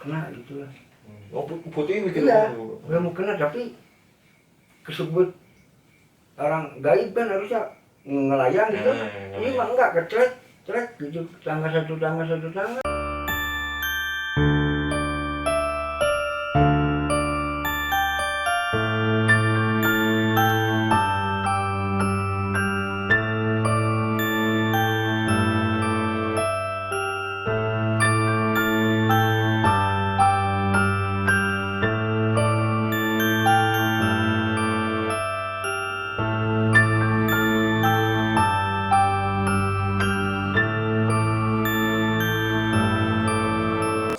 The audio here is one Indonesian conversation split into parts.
kena gitu lah. Oh putih gitu. Iya, udah mau kena tapi kesebut orang gaib kan harusnya ngelayang gitu. Ini mah enggak, kecret gitu, tangga satu tangga.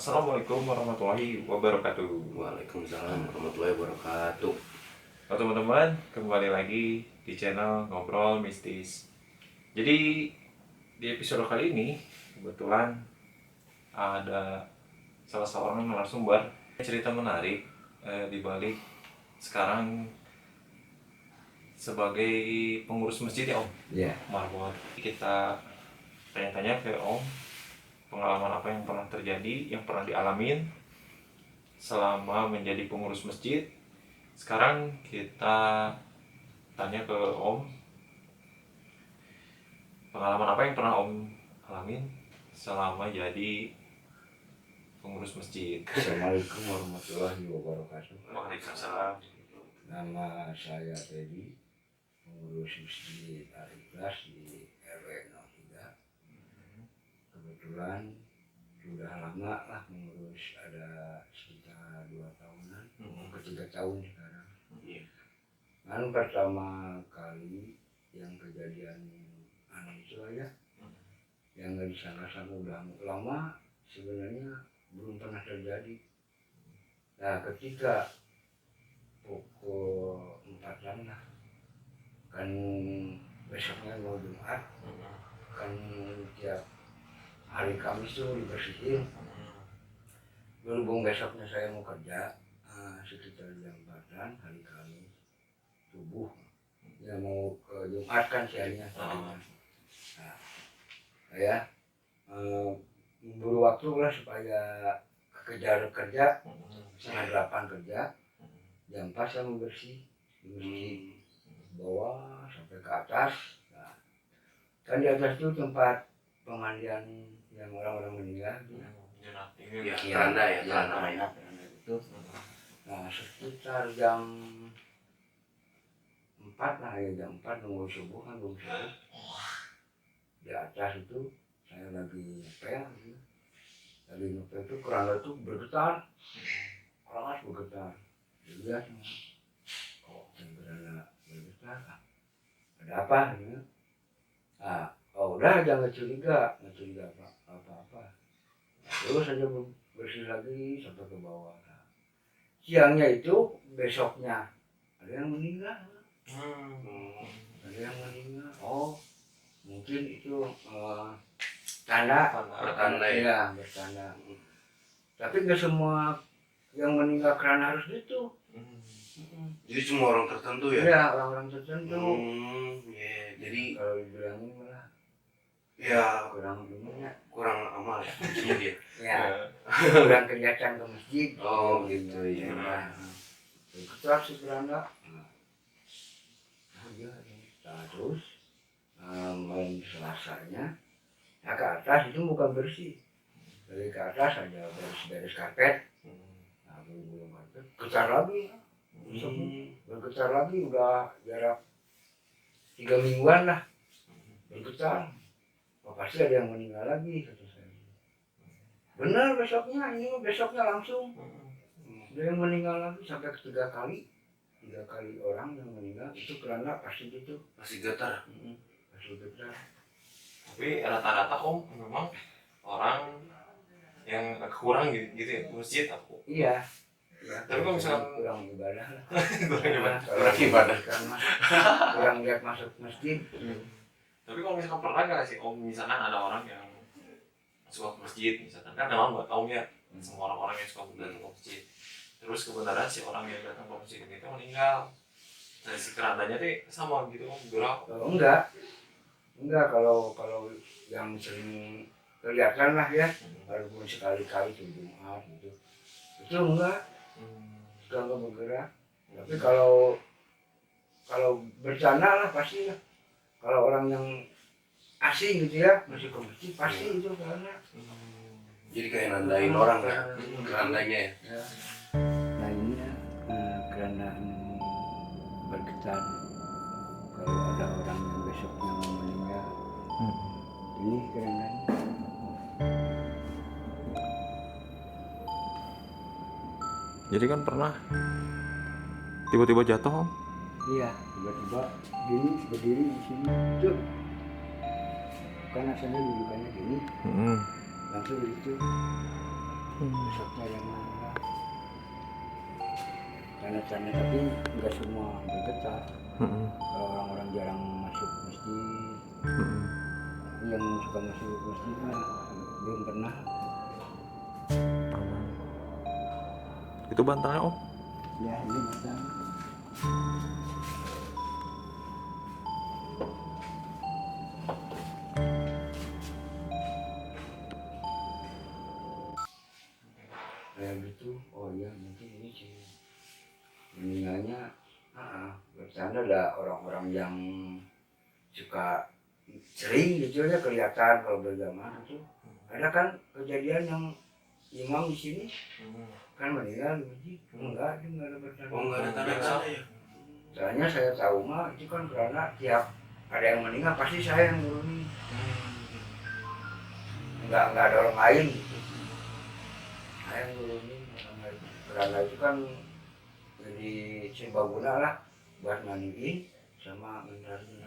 Assalamualaikum warahmatullahi wabarakatuh. Waalaikumsalam warahmatullahi wabarakatuh. Halo teman-teman, kembali lagi di channel Ngobrol Mistis. Jadi di episode kali ini kebetulan ada salah seorang narasumber cerita menarik di balik sekarang sebagai pengurus masjid ya Om. Iya. Marbot. Kita tanya-tanya ke Om pengalaman apa yang pernah terjadi, yang pernah dialamin selama menjadi pengurus masjid. Sekarang kita tanya ke Om pengalaman apa yang pernah Om alamin selama jadi pengurus masjid. Assalamualaikum warahmatullahi wabarakatuh. Waalaikumsalam. Nama saya Teddy, pengurus masjid Al-Ikhlas di RW 03. Kebetulan sudah lama lah mengurus, ada sekitar 2 tahunan, ke 3 tahun sekarang. Kan pertama kali yang kejadian aneh itu ya, yang nggak disangka-sangka udah lama sebenarnya belum pernah terjadi. Nah ketika pukul 4-an lah, kan besoknya mau Jumat, kan tiap hari Kamis tuh dibersihin. Berhubung besoknya saya mau kerja sekitar jam 4-an hari Kamis subuh, ya mau ke Jumat kan siangnya. Nah, saya buru waktu lah supaya kejar kerja, setengah 8 kerja, jam 4 saya mau bersih bawah sampai ke atas. Nah, kan di atas itu tempat pemandian yang orang-orang meninggal gitu. Ya, keranda Itu. Nah, sekitar jam 4 lah ya, jam 4 nunggu subuh kan belum subuh. Di atas itu saya lagi ngepel gitu. Lagi ngepel itu keranda itu bergetar. Keras bergetar. Dilihat, kok keranda bergetar? Ada apa gitu. Nah, oh udah jangan curiga apa-apa. Terus saja bersih lagi sampai ke bawah. Nah, siangnya itu besoknya ada yang meninggal. Ada yang meninggal. Oh, mungkin itu bertanda ya, bertanda. Tapi nggak semua yang meninggal karena harus itu. Jadi cuma orang tertentu ya? Iya, orang-orang tertentu. Yeah. Jadi kalau dibilangin malah ya kurang amal ya maksudnya dia. Ya, kurang kelihatan ke masjid. Oh gitu ya. Ketua si keranda. Nah, terus malam Selasanya, nah ke atas itu bukan bersih. Dari ke atas aja beres karpet. Nah, belum karpet, getar lagi. Bergetar lagi, udah jarak 3 mingguan lah bergetar. Oh, pasti ada yang meninggal lagi kata saya. Benar besoknya langsung ada yang meninggal lagi sampai ketiga kali orang yang meninggal itu kerana pasti gitu. Masih getar. Masih getar. Tapi rata-rata Om memang orang yang kurang gitu ya masjid aku. Iya. Ya, tapi kalau misalkan kurang ibadah lah. kurang ibadah karena kurang lihat masuk masjid. Tapi kalau misalkan pernah nggak sih Om, misalkan ada orang yang suka ke masjid, misalkan kan memang buat Om ya, semua orang-orang yang suka datang ke masjid. Terus kebenaran si orang yang datang ke masjid itu meninggal. Nah si kerandanya tuh sama gitu Om, berapa? Enggak kalau yang sering kelihatan lah ya, walaupun sekali-kali tuh Jumat gitu. Itu enggak bergerak. Tapi kalau bercanda lah pasti lah. Kalau orang yang asing gitu ya masuk ke masjid pasti itu karena Jadi kayak nandain orang ya, kerandanya ya. lainnya karena bergetar kalau ada orang yang besoknya mau meninggal ini karena Jadi kan pernah tiba-tiba jatuh Om? iya tiba-tiba gini berdiri di sini tuh karena saya dudukannya gini langsung gitu besoknya yang meninggal karena tapi nggak semua bergetar. Kalau orang-orang jarang masuk masjid, yang suka masuk masjid mah belum pernah. Itu bantalnya Om? Ya ini betul. Kayak gitu, oh iya mungkin ini sih meninggalnya. Bercanda ada orang-orang yang suka sering gitu ya kelihatan kalau berjamaah itu. Ada kan kejadian yang imam di sini kan meninggal di masjid. Enggak, itu enggak ada bercanda. Oh nggak ada tanda-tanda ya? Soalnya saya tahu mah itu kan karena tiap ada yang meninggal pasti saya yang nurunin. Enggak ada orang lain gitu. Saya yang nurunin orang lain. Karena itu kan jadi serbaguna lah buat mandiin sama mendarin.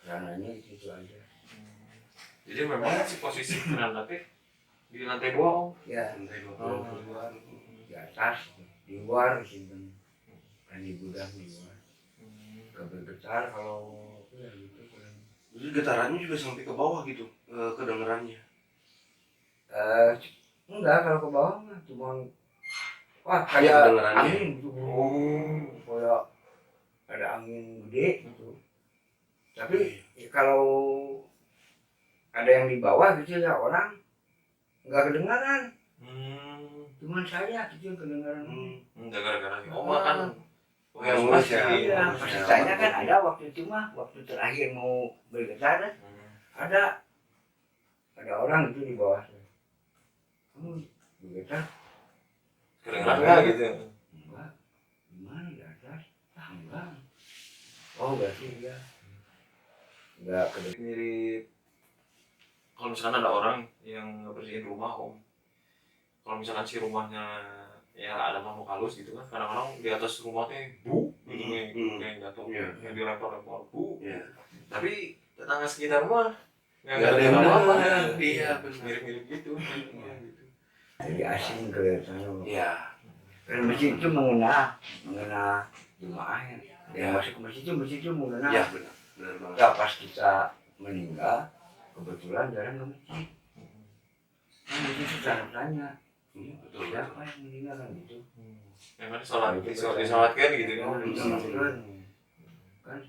Karenanya itu aja. Jadi memang si posisi keranda teh di lantai 2 Om? Ya, Lantai oh, 20. di atas, di luar simpen. Kan di gudang di luar. Gak bergetar kalau ya gitu kan. Jadi getarannya juga sampai ke bawah gitu, kedengerannya. Enggak kalau ke bawah mah cuma wah Ya, kayak kedengerannya. angin gitu. Kayak ada angin gede gitu. Tapi kalau ada yang di bawah gitu ya orang nggak kedengaran. Cuman saya gitu yang kedengaran. Gara-gara Oma kan Yang ngurus ya. Iya, pasti saya kan ada waktu itu mah waktu terakhir mau bergetar ada orang itu di bawah saya. Kamu bergetar? kedengeran nggak gitu? Enggak. Gimana di atas? Enggak. Oh berarti dia enggak kedengaran. Mirip kalau misalkan ada orang yang ngebersihin rumah Om, kalau misalkan si rumahnya ya ada makhluk halus gitu kan, kadang-kadang di atas rumahnya bu gitu kayak jatuh, yang dilempar-lempar bu. Tapi tetangga sekitar mah nggak ada yang apa-apa. Iya benar. Mirip-mirip gitu. Jadi asing kelihatannya. Iya. Karena masjid itu mengena jemaah ya. Yang masuk ke masjid itu mengena. Iya benar. Benar banget. Ya pas kita meninggal kebetulan jarang ke masjid. Nah itu secara tanya. Iya betul. Siapa yang meninggal kan gitu. Yang mana disolatkan gitu kan. Kan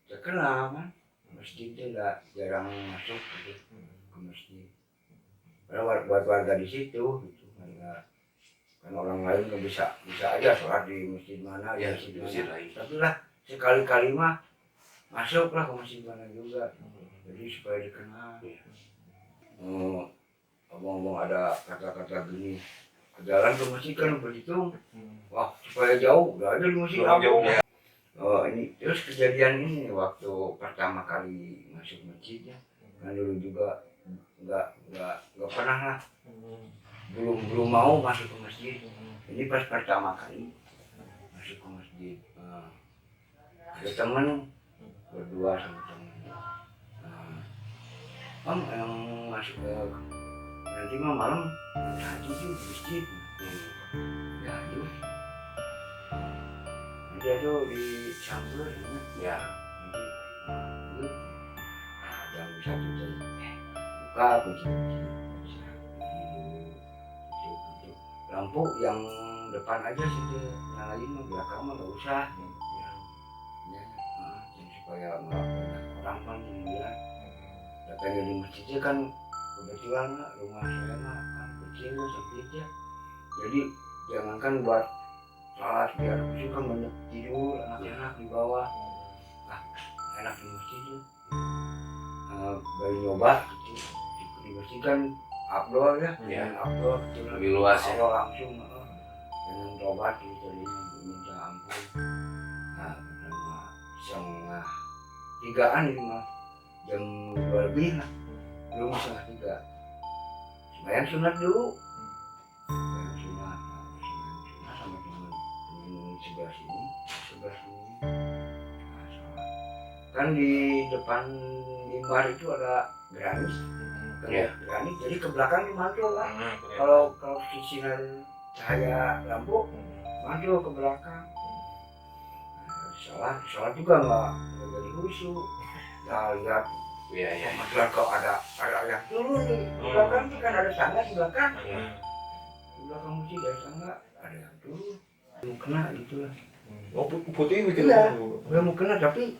terkenal kan. Masjid itu jarang masuk gitu ke masjid. Karena buat warga di situ gitu. Kan orang lain nggak bisa aja sholat di masjid mana Ya, di masjid mana. lain. Tapi lah sekali-kali mah masuklah ke masjid mana juga. Jadi supaya dikenal. Ngomong ada kata-kata gini, ke jalan ke masjid kan berhitung, wah supaya jauh, udah ada di masjid jauh. Oh ini terus kejadian ini waktu pertama kali masuk masjid ya, kan dulu juga nggak pernah lah, belum mau masuk ke masjid. Ini pas pertama kali masuk ke masjid, ada temen berdua sama temen. Om yang masuk ke nanti mah malam haji tuh di masjid. Ya itu nanti itu dicampur ya nanti itu jam 1 jam buka kunci lampu yang depan aja sih nyalain mah belakang mah nggak usah ya supaya nggak banyak orang kan dilihat. Katanya di masjidnya kan kebetulan lah, rumah saya mah kan kecil sempit ya, jadi jangankan buat sholat biar khusyuk kan banyak tidur anak-anak di bawah, enak di masjid ya. Baru nyoba gitu di masjid kan outdoor ya, Iya. outdoor gitu, Lebih luas ya. Allah langsung dengan tobat gitu minta ampun. Nah pertama setengah 3-an itu mah jam 2 lebih lah, belum setengah 3 sembahyang sunat dulu, sembahyang sunat sama teman sebelah sini nah, sholat. Kan di depan mimbar itu ada geranis, Iya. geranis jadi ke belakang dimantul lah. Nah, Kalau sinar cahaya lampu mantul ke belakang. Sholat juga nggak jadi khusyuk. Ya lihat, Iya, iya. kebetulan kalau ada yang turun di belakang itu kan ada tangga di belakang. Di belakang masjid ada tangga, ada yang turun. Mau kena gitu lah. Oh, putih gitu. Iya, udah mau kena tapi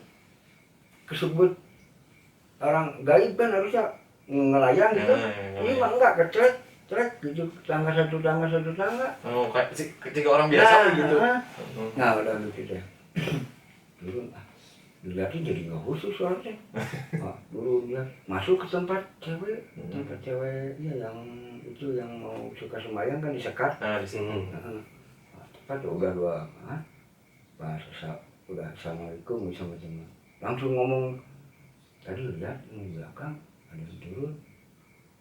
kesebut orang gaib kan harusnya ngelayang gitu. Ini mah enggak, kecret gitu, tangga satu tangga. Oh, kayak ketika orang biasa gitu. Nah udah gitu deh. Turun, dilihatin jadi nggak khusus soalnya. Dulu dia masuk ke tempat cewek ya yang itu yang mau suka sembahyang kan disekat. Nah, di sini. Tepat udah dua, pas udah assalamualaikum sama teman, langsung ngomong tadi lihat di belakang ada yang turun.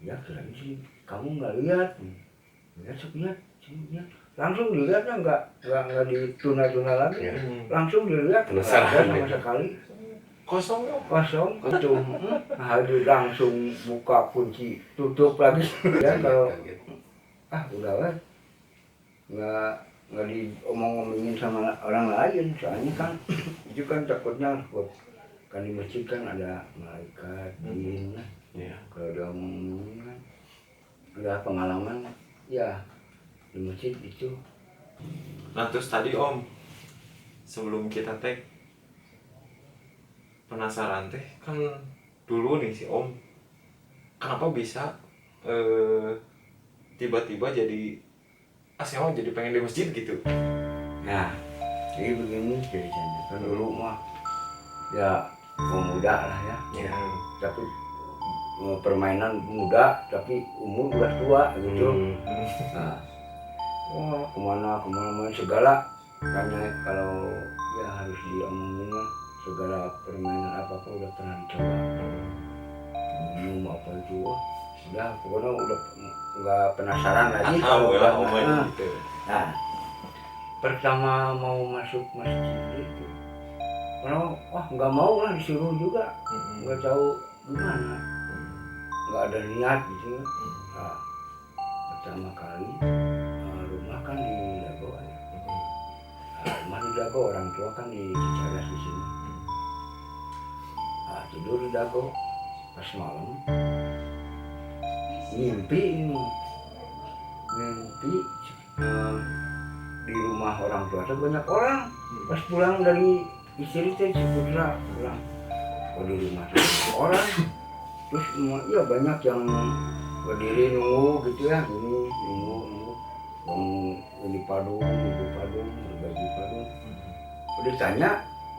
Ya kirain sih kamu nggak lihat, lihat langsung dilihatnya nggak dituna lagi, langsung dilihat Penasaran sama ya. sekali Kosong. itu hari langsung buka kunci tutup lagi ya. Kalau udah lah nggak diomong-omongin sama orang lain, soalnya kan itu kan takutnya kan di masjid kan ada malaikat jin. Iya. Kalau udah ngomongin kan udah pengalaman ya di masjid itu. Nah, terus tadi Om, sebelum kita tag, penasaran teh kan dulu nih si Om kenapa bisa tiba-tiba jadi saya jadi pengen di masjid gitu. Nah jadi begini ceritanya, kan dulu mah ya pemuda lah ya, Iya. tapi permainan muda tapi umur udah tua gitu. Nah kemana main segala tanya, kalau ya harus diomongin lah, segala permainan apapun udah pernah dicoba. Minum apa itu, udah pokoknya udah nggak penasaran lagi kalau udah gitu. Nah pertama mau masuk masjid itu, kalau nggak mau lah, disuruh juga, nggak tahu gimana, nggak ada niat gitu. Nah, pertama kali rumah kan di Dago ya. Rumah di Dago, orang tua kan di Cicadas di sini. Tidur di Dago, pas malam mimpi di rumah orang tua tuh banyak orang. Pas pulang dari istri teh si Putra pulang, di rumah tuh banyak orang. Terus ya banyak yang berdiri nunggu gitu ya, gini nunggu ini padung, berbagi padung. Udah tanya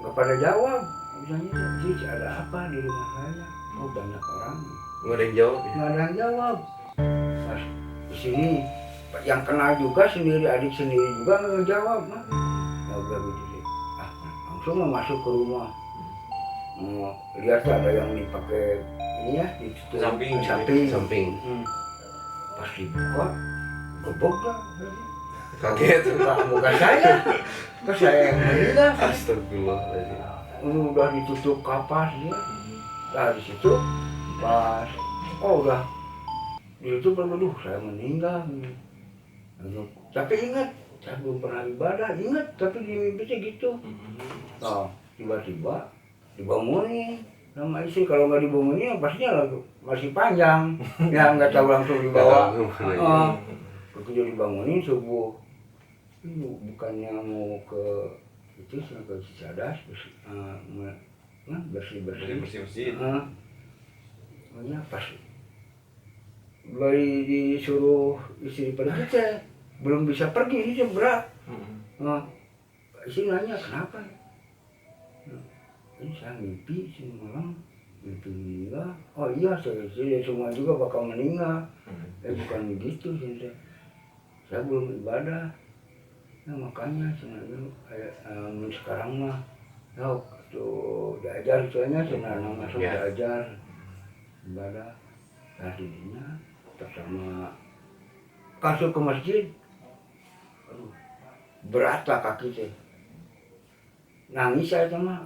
nggak pada jawab, misalnya sih ada apa di rumah saya? Oh banyak orang. Nggak ada yang jawab ya? Nggak ada yang jawab. Pas di sini yang kenal juga sendiri, adik sendiri juga nggak jawab mah. Ya udah gitu sih. Langsung masuk ke rumah. Lihat ada yang dipakai ini ya, di samping. Pas dibuka, gebok lah. Kaget. Bukan saya. Terus saya yang meninggal. Astagfirullahaladzim. Udah ditutup kapas dia. Nah di situ pas udah ditutup, aduh saya meninggal. Tapi ingat, saya belum pernah ibadah, ingat, tapi di mimpinya gitu. Tiba-tiba dibangunin sama istri. Kalau nggak dibangunin pastinya masih panjang. Ya nggak tahu langsung dibawa. Begitu dibangunin subuh, bukannya mau ke itu ke Cicadas bersih masjid. pas bari disuruh istri pergi teh belum bisa pergi ini berat. Istri nanya kenapa? Ini saya mimpi semalam mimpi meninggal. Oh iya saya semua juga bakal meninggal. Bukan begitu sih saya belum ibadah. Nah makanya sebenarnya sekarang mah tuh diajar soalnya sebenarnya masuk diajar ibadah tadinya bersama masuk ke masjid. Aduh, berat lah kaki teh. Nangis saya mah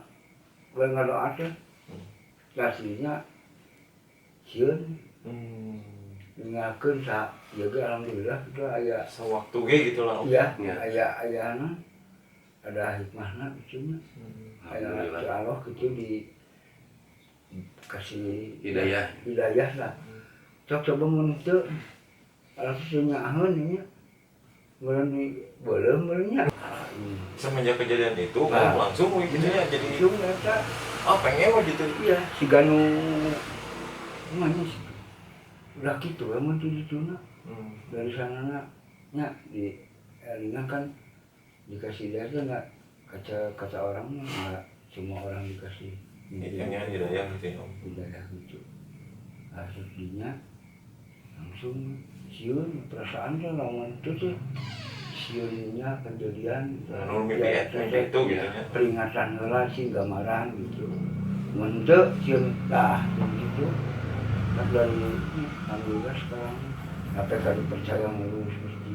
gue ngadoa teh. Aslinya sieun ninggalkeun sa jaga alhamdulillah kita aya sewaktu ge gitu lah. Iya, aya ada hikmahna kitu nya. Aya Allah kitu dikasih hidayah lah. Coba mun teu alhamdulillah nyaheun nya. Mun beuleum nya. Semenjak kejadian itu langsung gitu ya jadi langsung eta pengen mah gitu. Iya, si Ganu namanya sih. Udah gitu emang dituna. Dari sana nya di Elina kan dikasih dia tuh nggak kata orang nggak semua orang dikasih hidayah gitu ya. Hidayah gitu. Akhirnya langsung siun perasaan tuh lawan itu tuh siunnya kejadian mimpi itu gitu ya. Peringatan heula sih gambaran gitu. Mentek siun dah gitu. Dari alhamdulillah sekarang apa kali percaya ngurus mesti.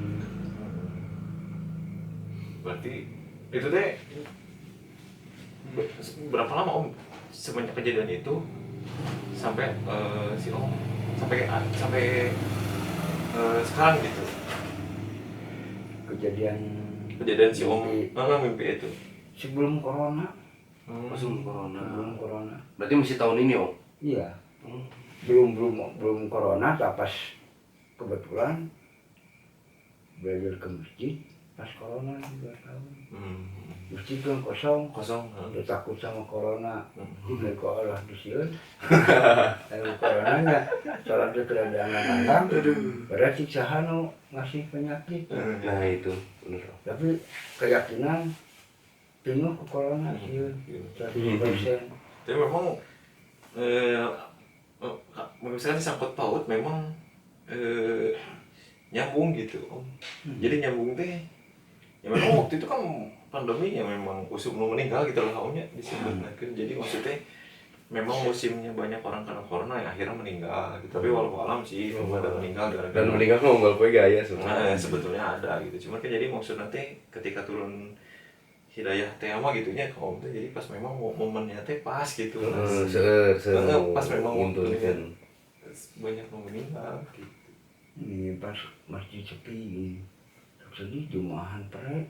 Berarti itu teh berapa lama Om semenjak kejadian itu sampai si Om sampai sekarang gitu kejadian si Om mimpi itu sebelum corona. Sebelum corona berarti masih tahun ini Om? Iya. Belum corona pas kebetulan belajar ke masjid pas corona 2 tahun. Masjid kan kosong udah takut sama corona. Mulai ke Allah disieun lalu coronanya sholatnya keadaan pada siksahan ngasih penyakit. Nah itu bener. Tapi keyakinan penuh ke corona sieun 100%. Tapi memang misalkan sangkut paut memang nyambung gitu Om. Jadi nyambung teh ya memang waktu itu kan pandemi ya memang usum meninggal gitu lah Om ya disebut. Jadi maksudnya memang musimnya banyak orang kena corona yang akhirnya meninggal gitu. Tapi walau alam sih belum ada meninggal dan meninggal kan nggak boleh gaya sebenarnya. Sebetulnya ada gitu. Cuma kan jadi maksud nanti ketika turun hidayah teh ama gitunya ke Om teh jadi pas memang momennya teh pas gitu. Pas memang waktunya banyak yang meninggal gitu. Ini pas masjid sepi sedih Jumahan pare.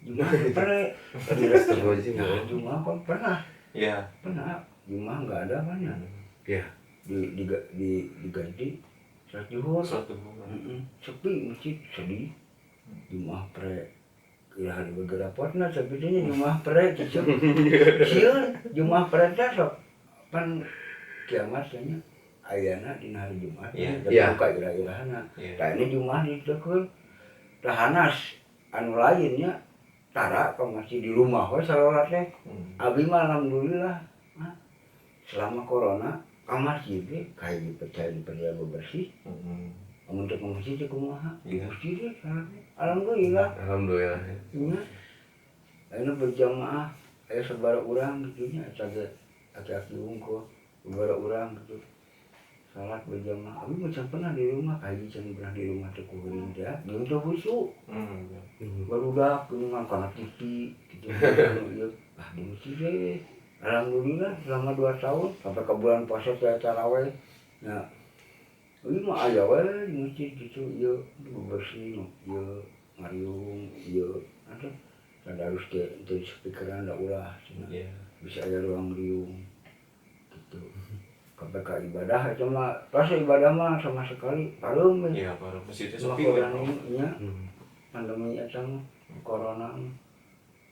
Jumahan pare. Jumahan kan pernah. Iya. Pernah. Jumahan nggak ada kan ya. Iya. Diganti salat zuhur. Sepi masjid sedih. Jumahan pare. Kira hari begerapotna sebetulnya Jumahan pare gitu. Sieun Jumahan pare teh sok pan kiamat kayaknya ayana dina hari Jumat. Iya. Buka ira-irahana. Tah ini Jumahan ditekeun. Tahanas anu lainnya tara ka masih di rumah we salat teh. Abi mah alhamdulillah selama corona ka masjid teh kayak percaya bersih. Amun teu ka masjid teh kumaha? Di masjid teh alhamdulillah. Alhamdulillah. Nya anu berjamaah aya sabaraha urang kitu nya caget aki-aki unggul sabaraha urang gitu. Salat berjamaah, abi macam pernah di rumah, kayak can pernah di rumah teh kuring teh, jeung teu husu. Barudak kuningan kana TV gitu. Di masjid deh. Alhamdulillah selama 2 tahun sampai ke bulan puasa saya tarawih. Nah, ini mah aya we di masjid gitu, ieu bersih, ieu ngariung, ieu ada tadarus teh teu speakeran da ulah cenah. Bisa aya ruang riung gitu. Sampai ke ibadah itu mah pas ibadah mah sama sekali pareum. Iya, pareum masjidnya sepi nya. Pandemi eta mah corona.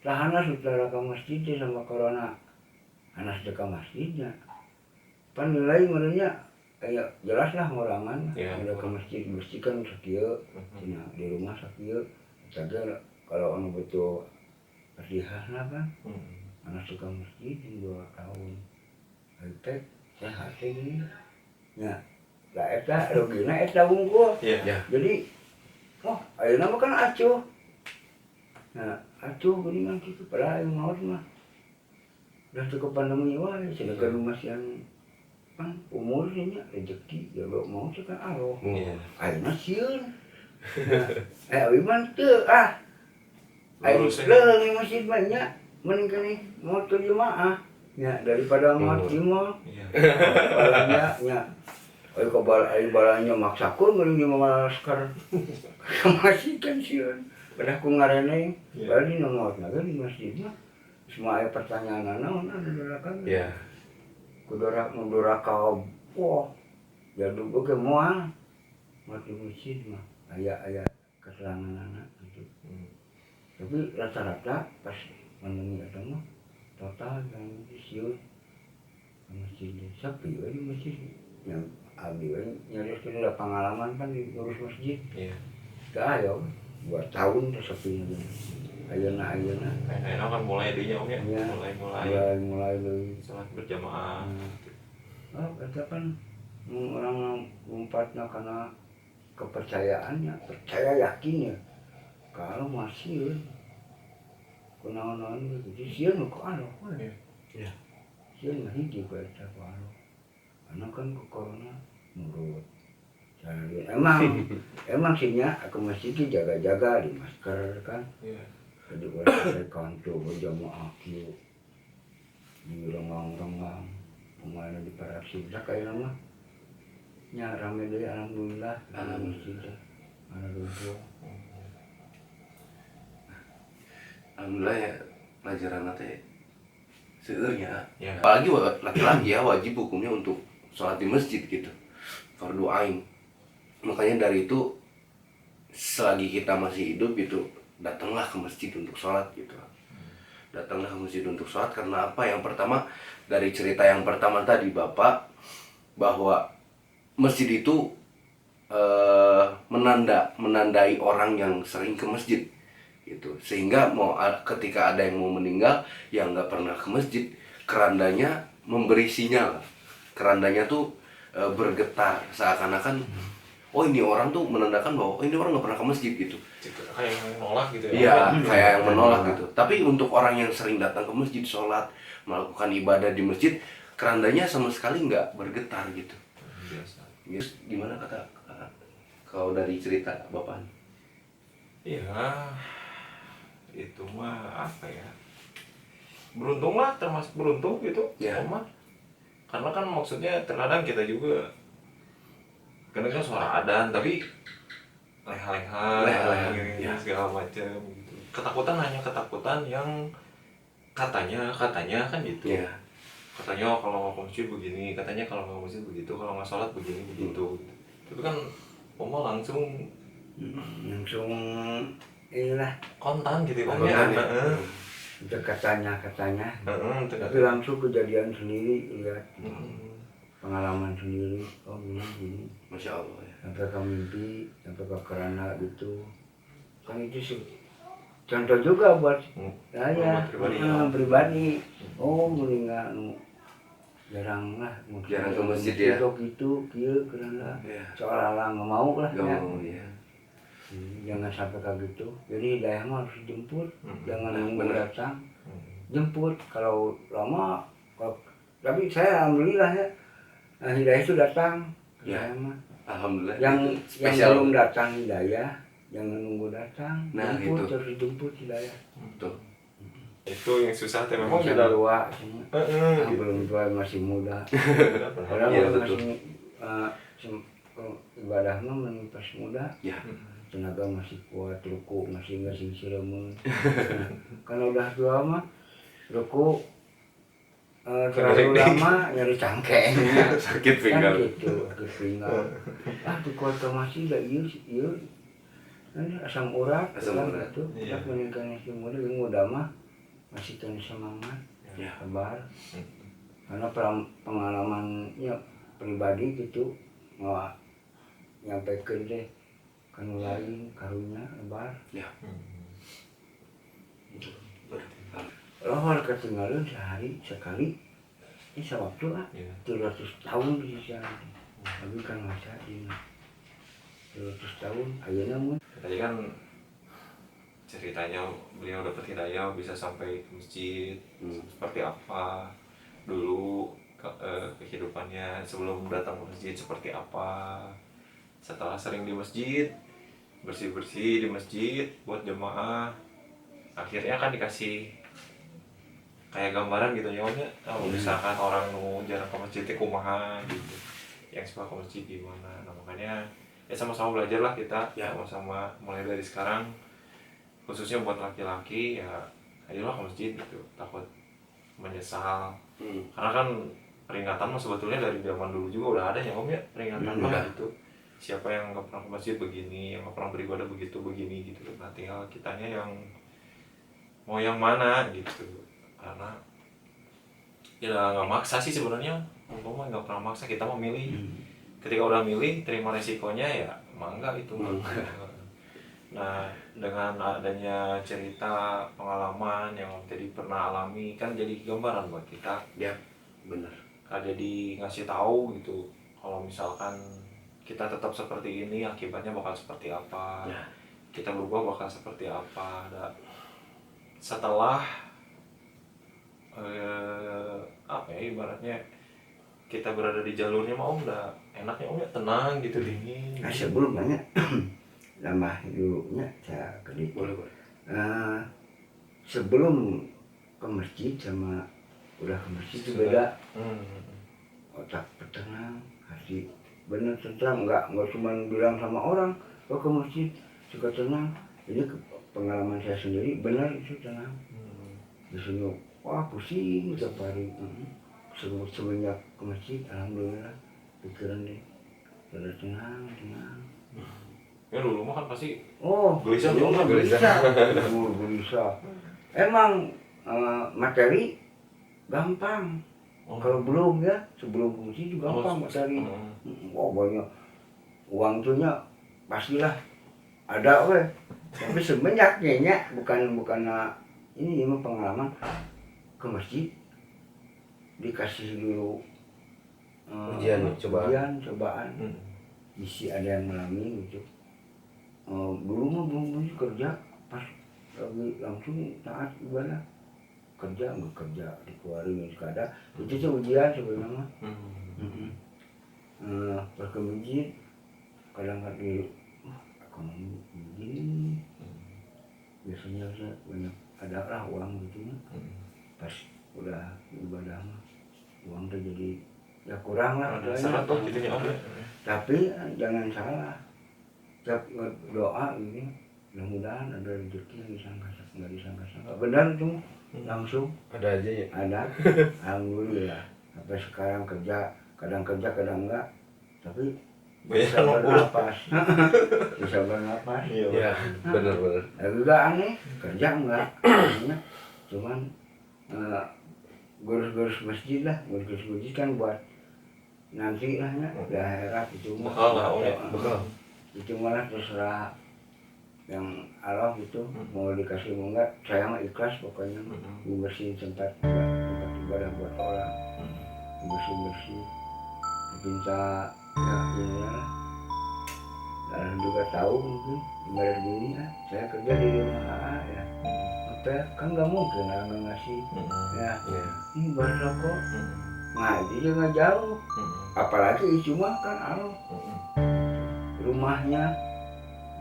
Tahanas utara ka masjid sama corona. Anas dekat masjidnya. Pan nilai menurutnya kayak jelas lah ngorangan Iya. udah ke masjid bersihkan sakieu cenah di rumah sakieu saja kalau anu betul perdihanna kan anak suka masjid 2 tahun teh sehat ini nya lah eta rugina eta wungkul Iya. jadi oh ayeuna mah kan acuh nah acuh geuningan kitu padahal anu naon mah udah cukup pandemi wae cenah kan masih yang kan umurnya rezeki ya lo mau kan Allah Iya. ayeuna sieun abi mah teu aing Lurus ya. leung masjid banyak mending kene motor jemaah nya daripada mati mah Iya. balanya nya oi ka balanya maksakeun mending di masker masih kan sieun padahal ku ngareneng Iya. bali nomorna kan di masjid mah semua aya pertanyaan naon kan Iya. Kudoraka wah jadi oke moal mati masjid mah aya keterangan anak gitu tapi rata-rata pas pandemi eta mah total yang disiun masjid sepi we di masjid yang abdi we nyariskeun da pengalaman kan di ngurus masjid Iya. da ayo 2 tahun teh sepi ayeuna Enak kan mulai dinya Om ya. Iya. mulai deui salat berjamaah. oh eta kan orang ngumpatna karena kepercayaannya percaya yakin ya kalau masih kunaon-naon gitu sieun ku Allah we Iya. sieun mah hiji ku eta ku Allah karena kan ku corona nurut jadi emang sihnya ke masjid jaga-jaga di masker kan Iya. jadi orang kantor berjamaah kieu di renggang-renggang pemain di parasi dak aya mah nya rame deui alhamdulillah di masjid ana lumpuh Alhamdulillah ya pelajaran teh seueurnya. Iya. Apalagi laki-laki ya wajib hukumnya untuk sholat di masjid gitu. Fardu ain. Makanya dari itu selagi kita masih hidup gitu datanglah ke masjid untuk sholat gitu. Datanglah ke masjid untuk sholat karena apa? Yang pertama dari cerita yang pertama tadi Bapak bahwa masjid itu menandai orang yang sering ke masjid gitu, sehingga ketika ada yang mau meninggal yang nggak pernah ke masjid kerandanya memberi sinyal, kerandanya tuh bergetar seakan-akan oh ini orang tuh menandakan bahwa oh, ini orang nggak pernah ke masjid gitu. Kayak yang menolak gitu ya. Iya, kayak yang menolak gitu. Tapi untuk orang yang sering datang ke masjid, sholat, melakukan ibadah di masjid, kerandanya sama sekali nggak bergetar gitu. Biasa. Yes, gimana kata kalau dari cerita Bapak? Iya. Itu mah apa ya? Beruntung lah, termasuk beruntung gitu. Ya. Om mah. Karena kan maksudnya terkadang kita juga karena kan suara adzan tapi leha-leha ya. segala macam gitu. Ketakutan hanya ketakutan yang katanya kan gitu. Iya. Katanya kalau mau ke masjid begini, katanya kalau nggak masjid begitu, kalau nggak sholat begini begitu. Tapi kan Oma langsung inilah kontan gitu Kontan kan ya. itu katanya tapi Heeh. langsung kejadian sendiri lihat pengalaman sendiri oh gini Masya Allah ya. sampai ke mimpi sampai ke kerana gitu kan itu sih contoh juga buat saya pribadi oh meninggal jarang lah Jarang ke masjid ya. gitu kieu kerana Ya. seolah-olah nggak mau lah Gak ya. mau ya. Jangan sampai kayak gitu jadi hidayah mah harus dijemput jangan Nah, nunggu bener. datang jemput kalau lama tapi saya alhamdulillah ya hidayah itu datang ke Ya. saya mah Alhamdulillah. yang spesial. belum datang hidayah jangan nunggu datang Nah, jemput itu. harus dijemput hidayah Tuh. Itu yang susah teh memang yang sudah tua semua gitu. belum tua masih muda orang Iya, masih betul. ibadah mah pas muda Ya. tenaga masih kuat ruku masih nggak sireumeun kalau udah tua mah ruku terlalu lama nyari cangkeng Sakit kan pinggang. gitu sakit pinggang tuh kuat masih gak iya ini asam urat Asam kan urat. gitu Iya. tak meninggal si muda yang muda mah masih kan semangat Ya. sabar karena pengalamannya pribadi gitu mau nyampaikan deh kanu lain karunya lebar lohor ketinggalan sehari sekali ini sewaktu lah Iya. 300 tahun bisa tapi kan masa ini 300 tahun ayeuna mah Tadi kan ceritanya beliau dapat hidayah bisa sampai ke masjid, seperti apa dulu kehidupannya sebelum datang ke masjid seperti apa, setelah sering di masjid, bersih-bersih di masjid buat jemaah, akhirnya kan dikasih kayak gambaran gitu ya, misalkan orang nu jarang ke masjid teh kumaha gitu, yang suka ke masjid gimana. Nah makanya ya sama-sama belajar lah kita, sama-sama mulai dari sekarang, khususnya buat laki-laki ya ayolah ke masjid gitu, takut menyesal. Karena kan peringatan mah sebetulnya dari zaman dulu juga udah ada ya Om ya, peringatan mah gitu, siapa yang nggak pernah ke masjid begini, yang nggak pernah beribadah begitu begini gitu. Nah tinggal kitanya yang mau yang mana gitu, karena ya nggak maksa sih sebenarnya, umpama nggak pernah maksa, kita mau milih. Ketika udah milih terima resikonya ya mangga itu. Nah dengan adanya cerita pengalaman yang tadi pernah alami kan jadi gambaran buat kita Ya benar. jadi ngasih tahu gitu kalau misalkan kita tetap seperti ini akibatnya bakal seperti apa, kita berubah bakal seperti apa. Setelah apa ya ibaratnya kita berada di jalurnya mau udah enaknya Om ya, tenang gitu, dingin. nah sebelumnya lama hidupnya saya kedip sebelum ke masjid sama udah ke masjid itu beda. Otak tenang, hati bener tentram, nggak cuma bilang sama orang kalau ke masjid suka tenang. Jadi pengalaman saya sendiri benar itu tenang. Di sini wah pusing tiap hari. Semenjak ke masjid alhamdulillah pikiran deh udah tenang. Ya dulu mah kan pasti gelisah dulu mah gelisah. Emang materi gampang. Kalau belum ya sebelum fungsi juga gampang materi. Banyak uang tuhnya pastilah ada weh. Tapi semenjaknya bukan ini mah pengalaman ke masjid dikasih dulu cobaan. Isi ada yang mengalami gitu. Dulu mah belum kerja, pas lagi langsung taat ibadah kerja nggak kerja dikeluarin suka ada itu tuh ujian sebenarnya. Pas ke masjid kadang-kadang ekonomi begini biasanya banyak ada lah uang gitu ya. Pas udah ibadah mah uang tuh jadi ya kurang lah gitu ya. Tapi jangan salah, setiap doa ini mudah-mudahan ada rezeki yang nggak disangka-sangka. Benar itu langsung Ada aja ya. ada. Alhamdulillah sampai sekarang kerja kadang enggak, tapi bisa bernapas. Bisa bernapas. Iya benar. Juga aneh kerja enggak, cuman gurus masjid kan buat nanti lah ya di akhirat itu mah Bekal. itu malah terserah yang Allah gitu mau dikasih mau enggak, saya mah ikhlas pokoknya membersihin tempat ibadah buat orang, bersih minta ya inilah dan juga tahu mungkin ibadah diri ya saya kerja di rumah ya hotel kan nggak mungkin lah ngasih ya ini baru rokok. Nah itu juga jauh, apalagi cuma kan Allah rumahnya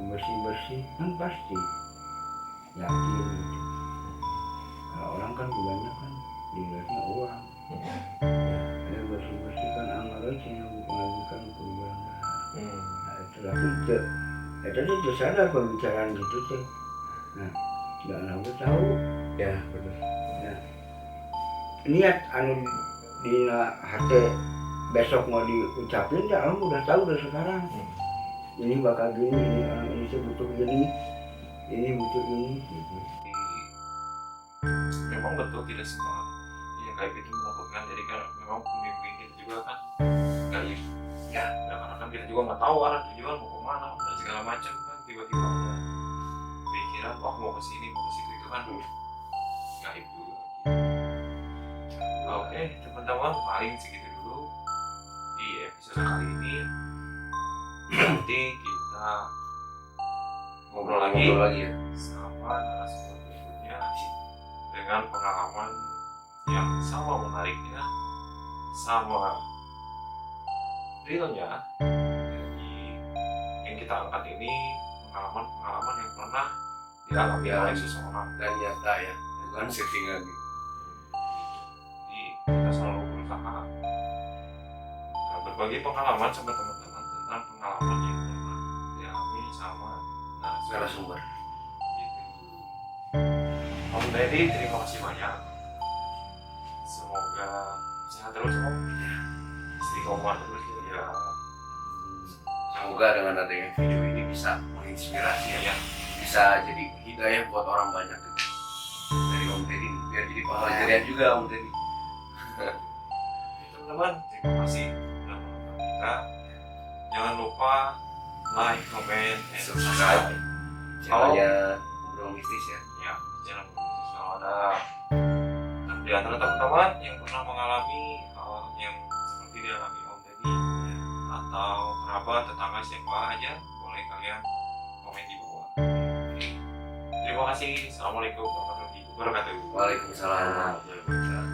bersih kan pasti yakin gitu. Kalau orang kan kebanyakan dilihatnya uang, ya bersih kan amalnya yang mengajukan perubahan. Nah itu tapi itu tuh sadar pembicaraan gitu tuh. Nah jangan aku tahu Ya benar. ya niat anu dina hati besok mau diucapin ya orang udah tahu dari sekarang. Ini bakal gini, ini orang ini butuh gini, ini butuh ini gitu. Memang betul tidak semua yang kayak gitu melakukan, jadi kan memang pembimbing itu juga kan nggak yang juga nggak tahu arah tujuan mau kemana dan segala macam kan, tiba-tiba ada pikiran wah mau ke sini mau ke situ, itu kan gaib dulu. Oke teman-teman, paling segitu dulu di episode kali ini. Nanti kita ngobrol lagi ya. sama narasumber berikutnya dengan pengalaman yang sama menariknya, sama realnya. Jadi yang kita angkat ini pengalaman-pengalaman yang pernah dialami oleh seseorang Dan nyata ya, bukan settingan gitu. Jadi kita selalu berusaha berbagi pengalaman sama teman-teman tentang pengalaman yang pernah dialami sama Narasumber. gitu. Om Deddy, terima kasih banyak. Semoga sehat terus Om. Istiqomah terus ya. Semoga dengan adanya video ini bisa menginspirasi ya, bisa jadi hidayah buat orang banyak gitu. Dari Om Teddy biar jadi pembelajaran juga Om Teddy. Teman-teman, terima kasih sudah menonton kita. Jangan lupa like, comment, and subscribe. Channelnya Ngobrol Mistis ya. Ya, jangan lupa kalau ada di antara teman-teman yang pernah mengalami hal yang seperti dialami Om Deddy atau kerabat, tetangga, siapa aja, boleh kalian komen di bawah. Terima kasih. Assalamualaikum warahmatullahi wabarakatuh. Waalaikumsalam warahmatullahi wabarakatuh.